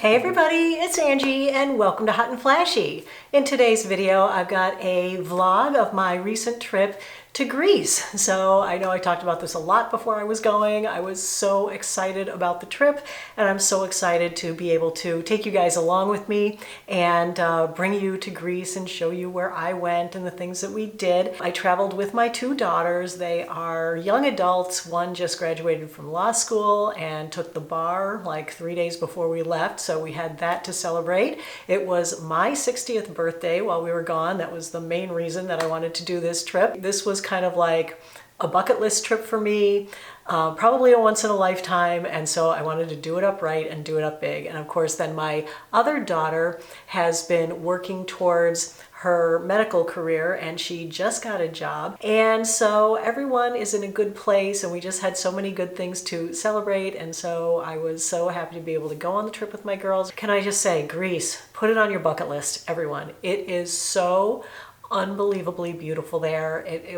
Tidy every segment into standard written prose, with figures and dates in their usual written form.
Hey everybody, it's Angie and welcome to Hot and Flashy. In today's video, I've got a vlog of my recent trip to Greece. So I know I talked about this a lot before I was going. I was so excited about the trip and I'm so excited to be able to take you guys along with me and bring you to Greece and show you where I went and the things that we did. I traveled with my two daughters. They are young adults. One just graduated from law school and took the bar like 3 days before we left. So we had that to celebrate. It was my 60th birthday while we were gone. That was the main reason that I wanted to do this trip. This was kind of like a bucket list trip for me, probably a once in a lifetime, and so I wanted to do it up right and do it up big. And of course then my other daughter has been working towards her medical career and she just got a job, and so everyone is in a good place and we just had so many good things to celebrate, and so I was so happy to be able to go on the trip with my girls. Can I just say, Greece, put it on your bucket list, everyone. It is so unbelievably beautiful there. It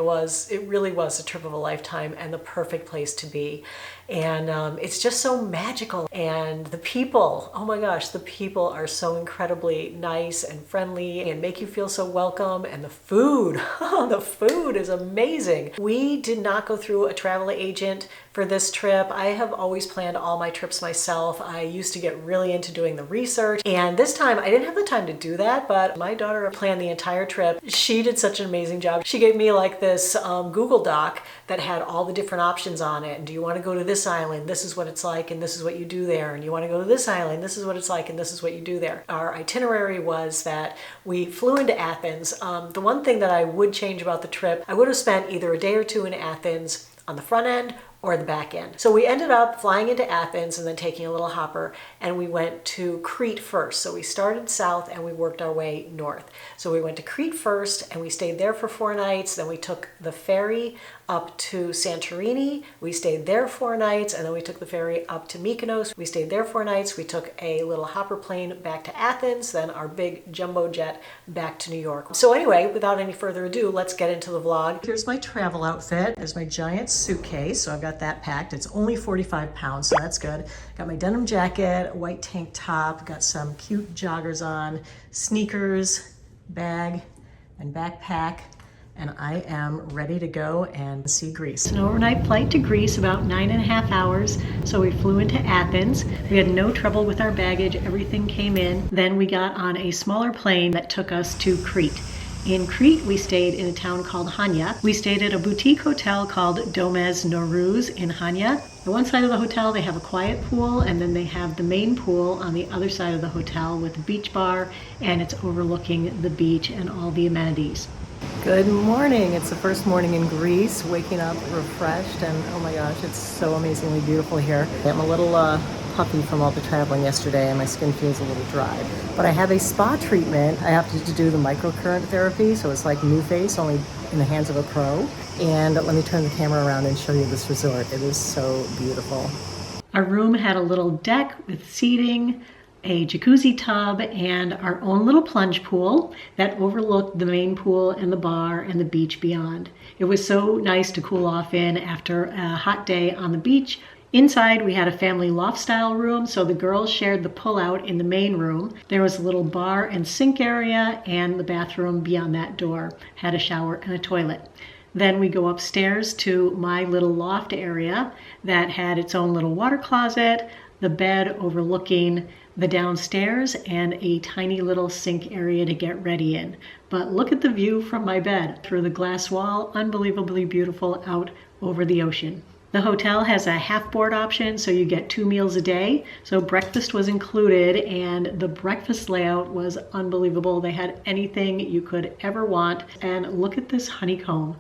really was a trip of a lifetime and the perfect place to be. And it's just so magical. And the people, oh my gosh, the people are so incredibly nice and friendly and make you feel so welcome. And the food, the food is amazing. We did not go through a travel agent for this trip. I have always planned all my trips myself. I used to get really into doing the research, and this time I didn't have the time to do that, but my daughter planned the entire trip. She did such an amazing job. She gave me like this Google Doc that had all the different options on it. And do you want to go to this island? This is what it's like and this is what you do there. And you want to go to this island? This is what it's like and this is what you do there. Our itinerary was that we flew into Athens. The one thing that I would change about the trip, I would have spent either a day or two in Athens on the front end or the back end. So we ended up flying into Athens and then taking a little hopper, and we went to Crete first. So we started south and we worked our way north. So we went to Crete first and we stayed there for 4 nights. Then we took the ferry up to Santorini. We stayed there 4 nights, and then we took the ferry up to Mykonos. We stayed there 4 nights. We took a little hopper plane back to Athens, then our big jumbo jet back to New York. So anyway, without any further ado, let's get into the vlog. Here's my travel outfit. There's my giant suitcase. So I've got that packed. It's only 45 pounds, so that's good. Got my denim jacket, a white tank top, got some cute joggers on, sneakers, bag, and backpack. And I am ready to go and see Greece. It's an overnight flight to Greece, about 9.5 hours. So we flew into Athens. We had no trouble with our baggage. Everything came in. Then we got on a smaller plane that took us to Crete. In Crete, we stayed in a town called Chania. We stayed at a boutique hotel called Domes Noruz in Chania. On one side of the hotel, they have a quiet pool, and then they have the main pool on the other side of the hotel with a beach bar, and it's overlooking the beach and all the amenities. Good morning. It's the first morning in Greece, waking up refreshed, and oh my gosh, it's so amazingly beautiful here. I'm a little puffy from all the traveling yesterday and my skin feels a little dry. But I have a spa treatment. I have to do the microcurrent therapy, so it's like New Face, only in the hands of a pro. And let me turn the camera around and show you this resort. It is so beautiful. Our room had a little deck with seating, a jacuzzi tub, and our own little plunge pool that overlooked the main pool and the bar and the beach beyond. It was so nice to cool off in after a hot day on the beach. Inside, we had a family loft-style room, so the girls shared the pull-out in the main room. There was a little bar and sink area, and the bathroom beyond that door had a shower and a toilet. Then we go upstairs to my little loft area that had its own little water closet, the bed overlooking the downstairs, and a tiny little sink area to get ready in. But look at the view from my bed through the glass wall, unbelievably beautiful out over the ocean. The hotel has a half board option, so you get 2 meals a day. So breakfast was included, and the breakfast layout was unbelievable. They had anything you could ever want. And look at this honeycomb.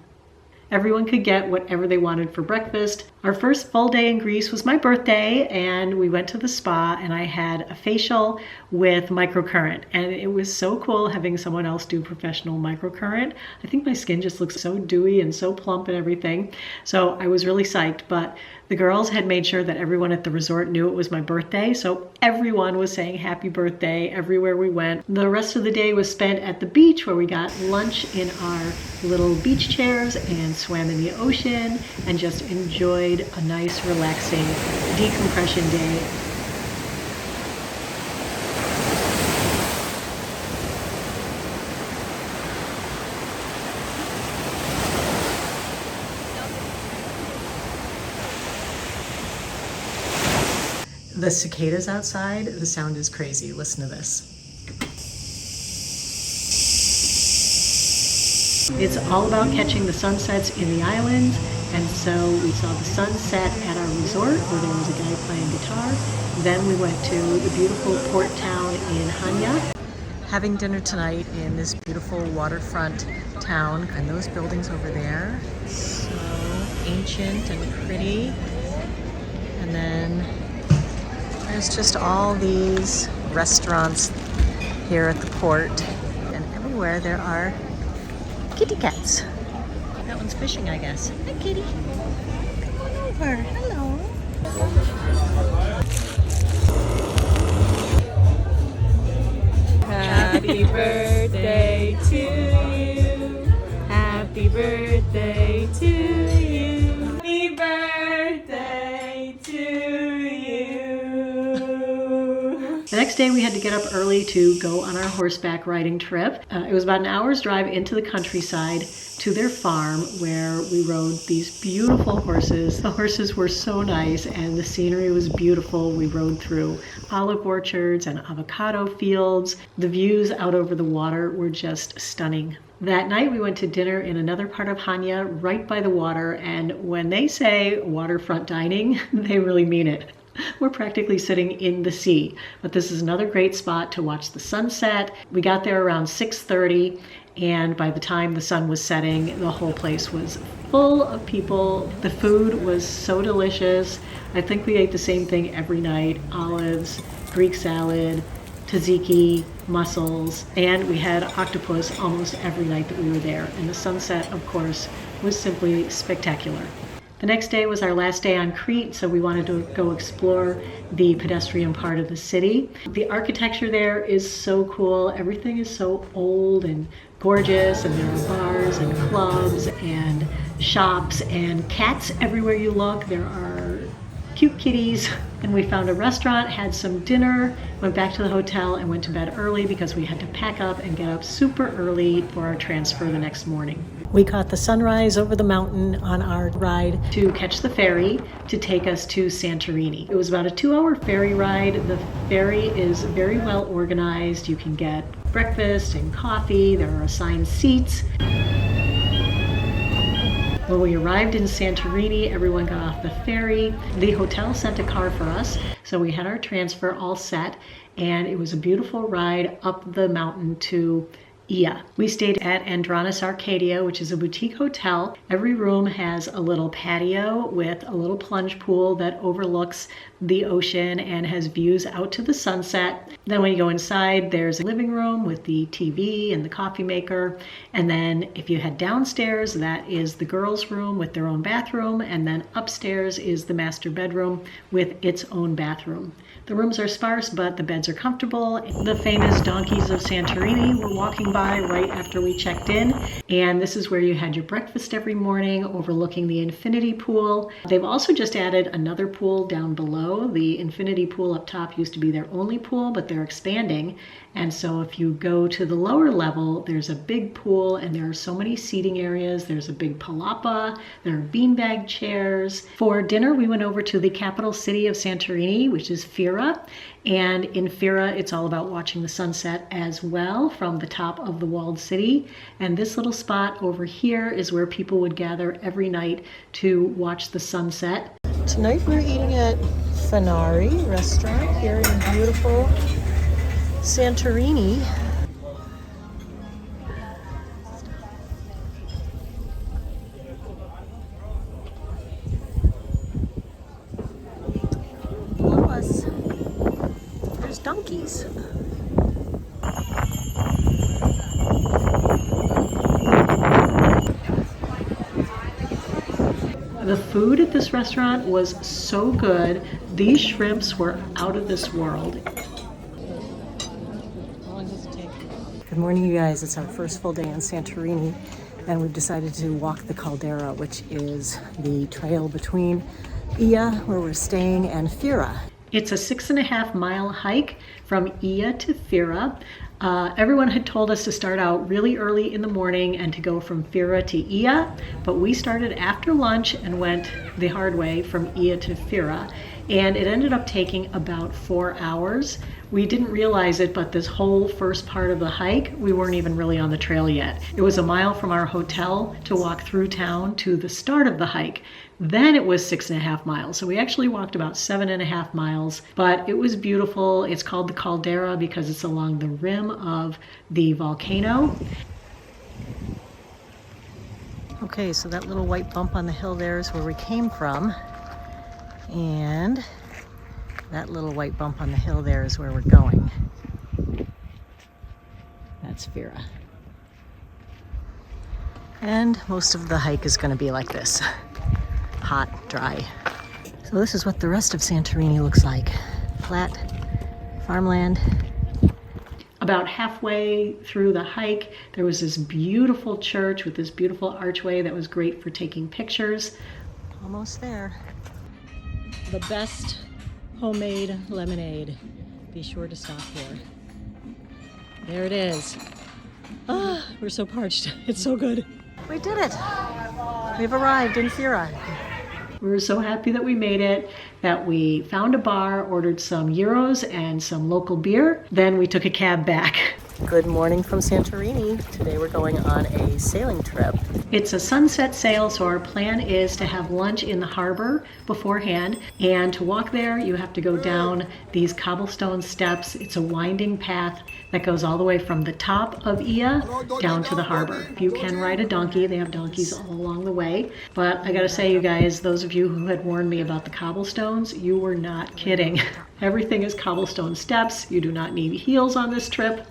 Everyone could get whatever they wanted for breakfast. Our first full day in Greece was my birthday, and we went to the spa, and I had a facial with microcurrent, and it was so cool having someone else do professional microcurrent. I think my skin just looks so dewy and so plump and everything, so I was really psyched. But the girls had made sure that everyone at the resort knew it was my birthday, so everyone was saying happy birthday everywhere we went. The rest of the day was spent at the beach, where we got lunch in our little beach chairs and swam in the ocean and just enjoyed a nice, relaxing decompression day. The cicadas outside, the sound is crazy. Listen to this. It's all about catching the sunsets in the islands, and so we saw the sunset at our resort where there was a guy playing guitar. Then we went to the beautiful port town in Chania. Having dinner tonight in this beautiful waterfront town, and those buildings over there, so ancient and pretty. And then there's just all these restaurants here at the port, and everywhere there are kitty cats. That one's fishing, I guess. Hi, kitty. Come on over. Hello. Happy birthday to you. Happy birthday to you. Happy birthday to you. The next day we had to get up early to go on our horseback riding trip. It was about an hour's drive into the countryside to their farm where we rode these beautiful horses. The horses were so nice and the scenery was beautiful. We rode through olive orchards and avocado fields. The views out over the water were just stunning. That night we went to dinner in another part of Chania right by the water, and when they say waterfront dining, they really mean it. We're practically sitting in the sea, but this is another great spot to watch the sunset. We got there around 6:30, and by the time the sun was setting, the whole place was full of people. The food was so delicious. I think we ate the same thing every night: olives, Greek salad, tzatziki, mussels, and we had octopus almost every night that we were there. And the sunset, of course, was simply spectacular. The next day was our last day on Crete, so we wanted to go explore the pedestrian part of the city. The architecture there is so cool. Everything is so old and gorgeous, and there are bars and clubs and shops and cats everywhere you look. There are cute kitties, and we found a restaurant, had some dinner, went back to the hotel, and went to bed early because we had to pack up and get up super early for our transfer the next morning. We caught the sunrise over the mountain on our ride to catch the ferry to take us to Santorini. It was about a 2-hour ferry ride. The ferry is very well organized. You can get breakfast and coffee. There are assigned seats. When we arrived in Santorini, everyone got off the ferry. The hotel sent a car for us, so we had our transfer all set, and it was a beautiful ride up the mountain to Ia. We stayed at Andronis Arcadia, which is a boutique hotel. Every room has a little patio with a little plunge pool that overlooks the ocean and has views out to the sunset. Then when you go inside, there's a living room with the TV and the coffee maker. And then if you head downstairs, that is the girls' room with their own bathroom. And then upstairs is the master bedroom with its own bathroom. The rooms are sparse, but the beds are comfortable. The famous donkeys of Santorini were walking by right after we checked in. And this is where you had your breakfast every morning, overlooking the infinity pool. They've also just added another pool down below. The infinity pool up top used to be their only pool, but they're expanding. And so if you go to the lower level, there's a big pool and there are so many seating areas. There's a big palapa, there are beanbag chairs. For dinner, we went over to the capital city of Santorini, which is Fira. And in Fira, it's all about watching the sunset as well from the top of the walled city. And this little spot over here is where people would gather every night to watch the sunset. Tonight we're eating at Fanari restaurant here in beautiful Santorini. Below us, there's donkeys. The food at this restaurant was so good. These shrimps were out of this world. Good morning, you guys. It's our first full day in Santorini, and we've decided to walk the caldera, which is the trail between Ia, where we're staying, and Fira. It's a 6.5-mile hike from Ia to Fira. Everyone had told us to start out really early in the morning and to go from Fira to Ia, but we started after lunch and went the hard way from Ia to Fira. and it ended up taking about 4 hours. We didn't realize it, but this whole first part of the hike, we weren't even really on the trail yet. It was a mile from our hotel to walk through town to the start of the hike. Then it was 6.5 miles. So we actually walked about 7.5 miles, but it was beautiful. It's called the caldera because it's along the rim of the volcano. Okay, so that little white bump on the hill there is where we came from. And that little white bump on the hill there is where we're going. That's Fira. And most of the hike is going to be like this. Hot, dry. So this is what the rest of Santorini looks like. Flat, farmland. About halfway through the hike, there was this beautiful church with this beautiful archway that was great for taking pictures. Almost there. The best homemade lemonade. Be sure to stop here. There it is. Ah, we're so parched. It's so good. We did it. We've arrived in Fira. We were so happy that we made it, that we found a bar, ordered some gyros and some local beer. Then we took a cab back. Good morning from Santorini. Today we're going on a sailing trip. It's a sunset sail, so our plan is to have lunch in the harbor beforehand. And to walk there, you have to go down these cobblestone steps. It's a winding path that goes all the way from the top of Ia down to the harbor. You can ride a donkey. They have donkeys all along the way. But I gotta say, you guys, those of you who had warned me about the cobblestones, you were not kidding. Everything is cobblestone steps. You do not need heels on this trip.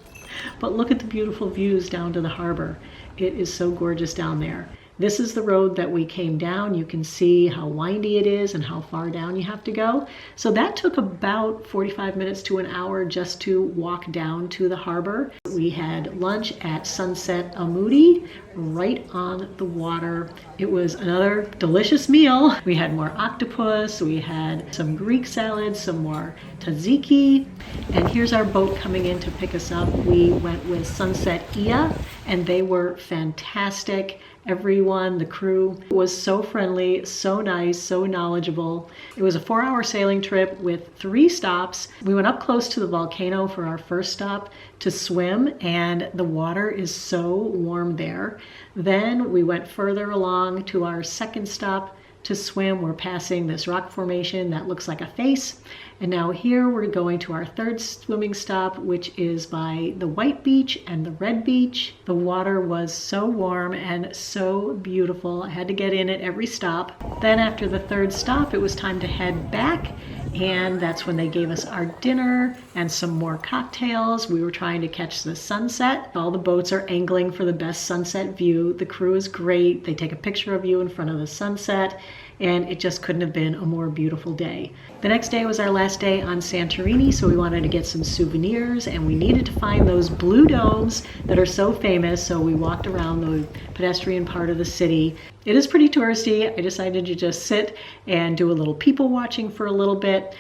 But look at the beautiful views down to the harbor. It is so gorgeous down there. This is the road that we came down. You can see how windy it is and how far down you have to go. So that took about 45 minutes to an hour just to walk down to the harbor. We had lunch at Sunset Amudi, right on the water. It was another delicious meal. We had more octopus, we had some Greek salad, some more tzatziki, and here's our boat coming in to pick us up. We went with Sunset Ia, and they were fantastic. Everyone, the crew was so friendly, so nice, so knowledgeable. It was a 4-hour sailing trip with 3 stops. We went up close to the volcano for our first stop to swim, and the water is so warm there. Then we went further along to our second stop to swim. We're passing this rock formation that looks like a face. And now here we're going to our third swimming stop, which is by the white beach and the red beach. The water was so warm and so beautiful. I had to get in at every stop. Then after the third stop, it was time to head back. And that's when they gave us our dinner and some more cocktails. We were trying to catch the sunset. All the boats are angling for the best sunset view. The crew is great. They take a picture of you in front of the sunset, and it just couldn't have been a more beautiful day. The next day was our last day on Santorini, so we wanted to get some souvenirs, and we needed to find those blue domes that are so famous, so we walked around the pedestrian part of the city. It is pretty touristy. I decided to just sit and do a little people watching for a little bit.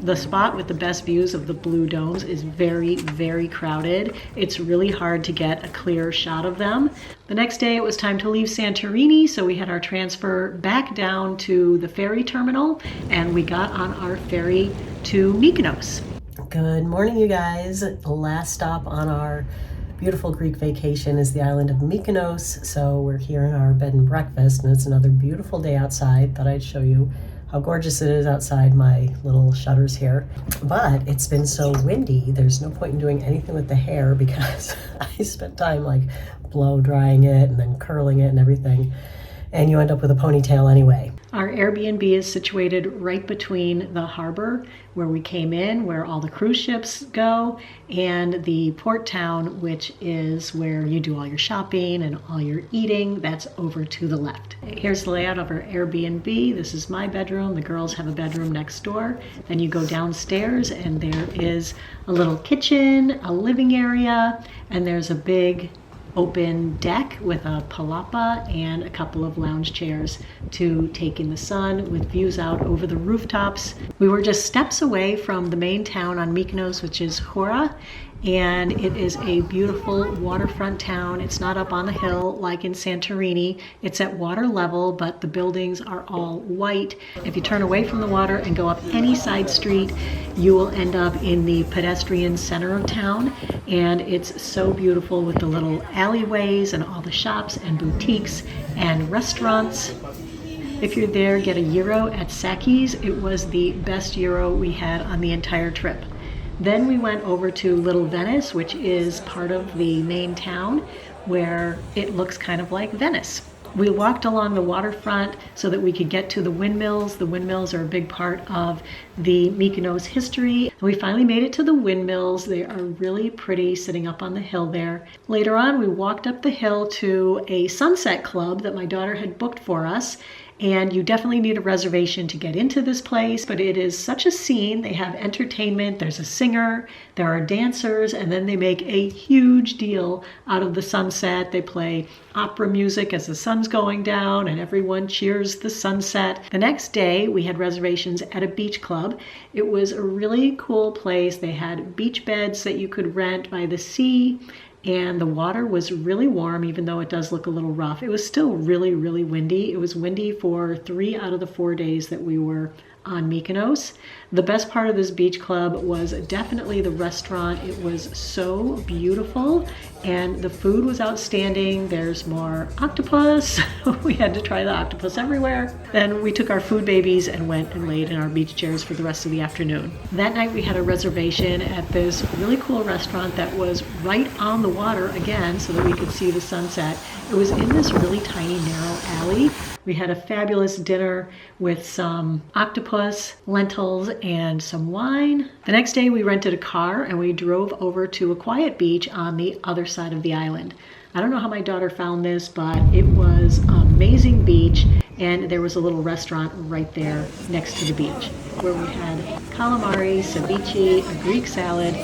The spot with the best views of the blue domes is very, very crowded. It's really hard to get a clear shot of them. The next day it was time to leave Santorini, so we had our transfer back down to the ferry terminal, and we got on our ferry to Mykonos. Good morning, you guys. The last stop on our beautiful Greek vacation is the island of Mykonos, so we're here in our bed and breakfast, and it's another beautiful day outside. Thought I'd show you how gorgeous it is outside my little shutters here. But it's been so windy, there's no point in doing anything with the hair because I spent time like blow drying it and then curling it and everything. And you end up with a ponytail anyway. Our Airbnb is situated right between the harbor where we came in, where all the cruise ships go, and the port town, which is where you do all your shopping and all your eating. That's over to the left. Here's the layout of our Airbnb. This is my bedroom. The girls have a bedroom next door. Then you go downstairs and there is a little kitchen, a living area, and there's a big open deck with a palapa and a couple of lounge chairs to take in the sun with views out over the rooftops. We were just steps away from the main town on Mykonos, which is Fira, and it is a beautiful waterfront town. It's not up on the hill like in Santorini. It's at water level, but the buildings are all white. If you turn away from the water and go up any side street, you will end up in the pedestrian center of town, and it's so beautiful with the little alleyways and all the shops and boutiques and restaurants. If you're there, get a gyro at Saki's. It was the best gyro we had on the entire trip. Then we went over to Little Venice, which is part of the main town, where it looks kind of like Venice. We walked along the waterfront so that we could get to the windmills. The windmills are a big part of the Mykonos history. We finally made it to the windmills. They are really pretty sitting up on the hill there. Later on, we walked up the hill to a sunset club that my daughter had booked for us. And you definitely need a reservation to get into this place, but it is such a scene. They have entertainment, there's a singer, there are dancers, and then they make a huge deal out of the sunset. They play opera music as the sun's going down, and everyone cheers the sunset. The next day, we had reservations at a beach club. It was a really cool place. They had beach beds that you could rent by the sea, and the water was really warm, even though it does look a little rough. It was still really, really windy. It was windy for 3 out of the 4 days that we were on Mykonos. The best part of this beach club was definitely the restaurant. It was so beautiful, and the food was outstanding. There's more octopus. We had to try the octopus everywhere. Then we took our food babies and went and laid in our beach chairs for the rest of the afternoon. That night we had a reservation at this really cool restaurant that was right on the water again, so that we could see the sunset. It was in this really tiny, narrow alley. We had a fabulous dinner with some octopus, lentils, and some wine. The next day we rented a car and we drove over to a quiet beach on the other side of the island. I don't know how my daughter found this, but it was an amazing beach, and there was a little restaurant right there next to the beach where we had calamari, ceviche, a Greek salad,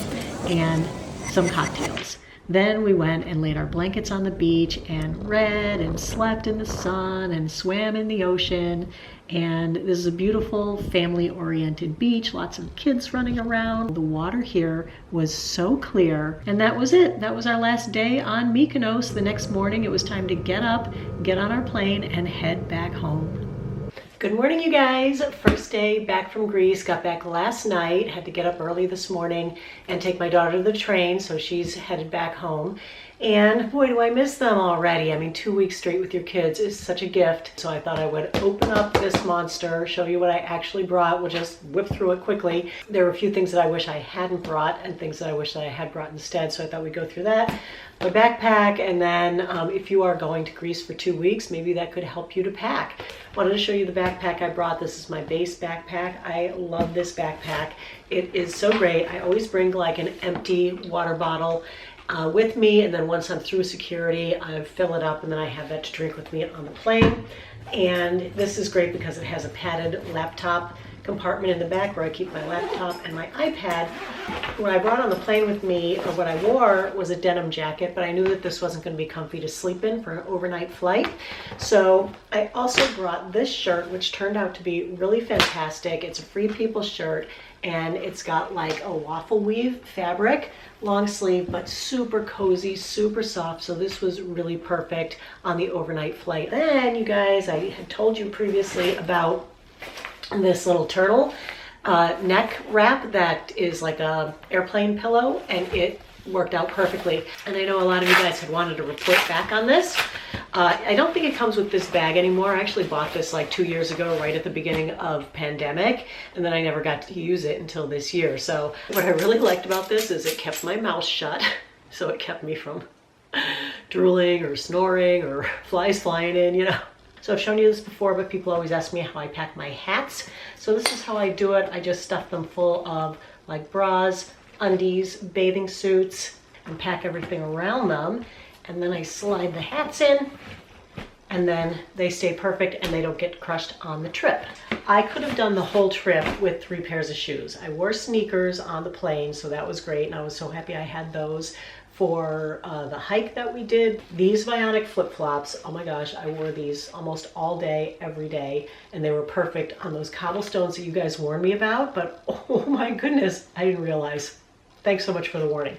and some cocktails. Then we went and laid our blankets on the beach and read and slept in the sun and swam in the ocean. And this is a beautiful family-oriented beach, lots of kids running around. The water here was so clear. And that was it. That was our last day on Mykonos. The next morning it was time to get up, get on our plane, and head back home. Good morning, you guys. First day back from Greece. Got back last night. Had to get up early this morning and take my daughter to the train, so she's headed back home. And boy, do I miss them already. I mean, 2 weeks straight with your kids is such a gift. So I thought I would open up this monster, show you what I actually brought. We'll just whip through it quickly. There were a few things that I wish I hadn't brought and things that I wish that I had brought instead. So I thought we'd go through that. My backpack, and then if you are going to Greece for 2 weeks, maybe that could help you to pack. Wanted to show you the backpack I brought. This is my base backpack. I love this backpack. It is so great. I always bring like an empty water bottle with me, and then once I'm through security, I fill it up, and then I have that to drink with me on the plane. And this is great because it has a padded laptop compartment in the back where I keep my laptop and my iPad. What I brought on the plane with me, or what I wore, was a denim jacket, but I knew that this wasn't going to be comfy to sleep in for an overnight flight. So I also brought this shirt, which turned out to be really fantastic. It's a Free People shirt, and it's got like a waffle weave fabric, long sleeve, but super cozy, super soft. So this was really perfect on the overnight flight. Then, you guys, I had told you previously about this little turtle neck wrap that is like a airplane pillow, and it worked out perfectly. And I know a lot of you guys had wanted to report back on this. I don't think it comes with this bag anymore. I actually bought this like 2 years ago, right at the beginning of pandemic, and then I never got to use it until this year. So what I really liked about this is it kept my mouth shut, so it kept me from drooling or snoring or flies flying in, you know. So I've shown you this before, but people always ask me how I pack my hats. So this is how I do it. I just stuff them full of like bras, undies, bathing suits, and pack everything around them. And then I slide the hats in, and then they stay perfect and they don't get crushed on the trip. I could have done the whole trip with 3 pairs of shoes. I wore sneakers on the plane, so that was great, and I was so happy I had those. For the hike that we did, these Bionic flip-flops, oh my gosh, I wore these almost all day, every day, and they were perfect on those cobblestones that you guys warned me about, but oh my goodness, I didn't realize Thanks so much for the warning.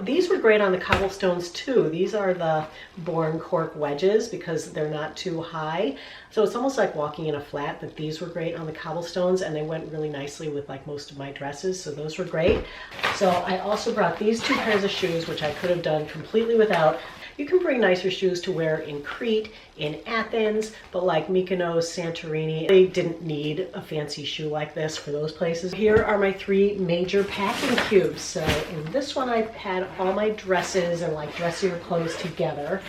These were great on the cobblestones too. These are the Born cork wedges because they're not too high. So it's almost like walking in a flat, but these were great on the cobblestones and they went really nicely with like most of my dresses. So those were great. So I also brought these 2 pairs of shoes, which I could have done completely without. You can bring nicer shoes to wear in Crete, in Athens, but like Mykonos, Santorini, they didn't need a fancy shoe like this for those places. Here are my 3 major packing cubes. So in this one, I had all my dresses and like dressier clothes together.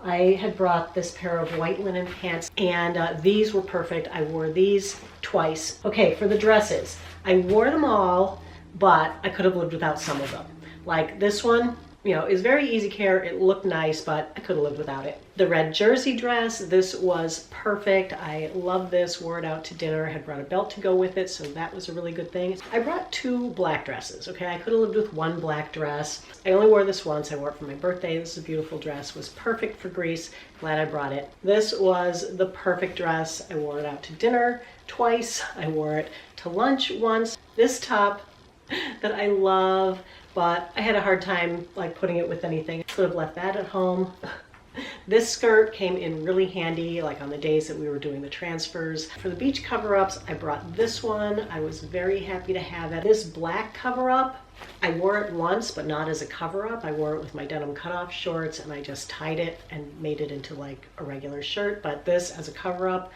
I had brought this pair of white linen pants and these were perfect. I wore these twice. Okay, for the dresses, I wore them all, but I could have lived without some of them. Like this one, you know, is very easy care. It looked nice, but I could have lived without it. The red jersey dress, this was perfect. I love this, wore it out to dinner, had brought a belt to go with it, so that was a really good thing. I brought 2 black dresses, okay? I could have lived with 1 black dress. I only wore this once. I wore it for my birthday. This is a beautiful dress. It was perfect for Greece. Glad I brought it. This was the perfect dress. I wore it out to dinner twice. I wore it to lunch once. This top that I love, but I had a hard time like putting it with anything. Could have left that at home. This skirt came in really handy like on the days that we were doing the transfers. For the beach cover-ups, I brought this one. I was very happy to have it. This black cover-up, I wore it once, but not as a cover-up. I wore it with my denim cutoff shorts and I just tied it and made it into like a regular shirt. But this as a cover-up,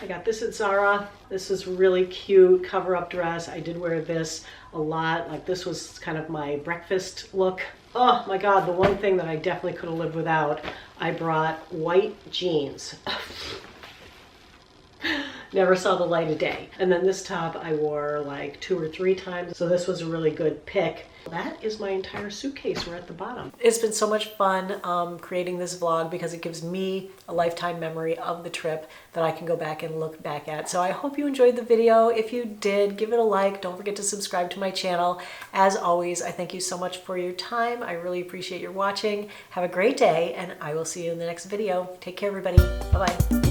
I got this at Zara. This is really cute cover-up dress. I did wear this a lot. Like this was kind of my breakfast look. Oh my God, the one thing that I definitely could have lived without, I brought white jeans. Never saw the light of day. And then this top I wore like 2 or 3 times. So this was a really good pick. That is my entire suitcase. We're at the bottom. It's been so much fun creating this vlog because it gives me a lifetime memory of the trip that I can go back and look back at. So I hope you enjoyed the video. If you did, give it a like. Don't forget to subscribe to my channel. As always, I thank you so much for your time. I really appreciate your watching. Have a great day and I will see you in the next video. Take care, everybody. Bye-bye.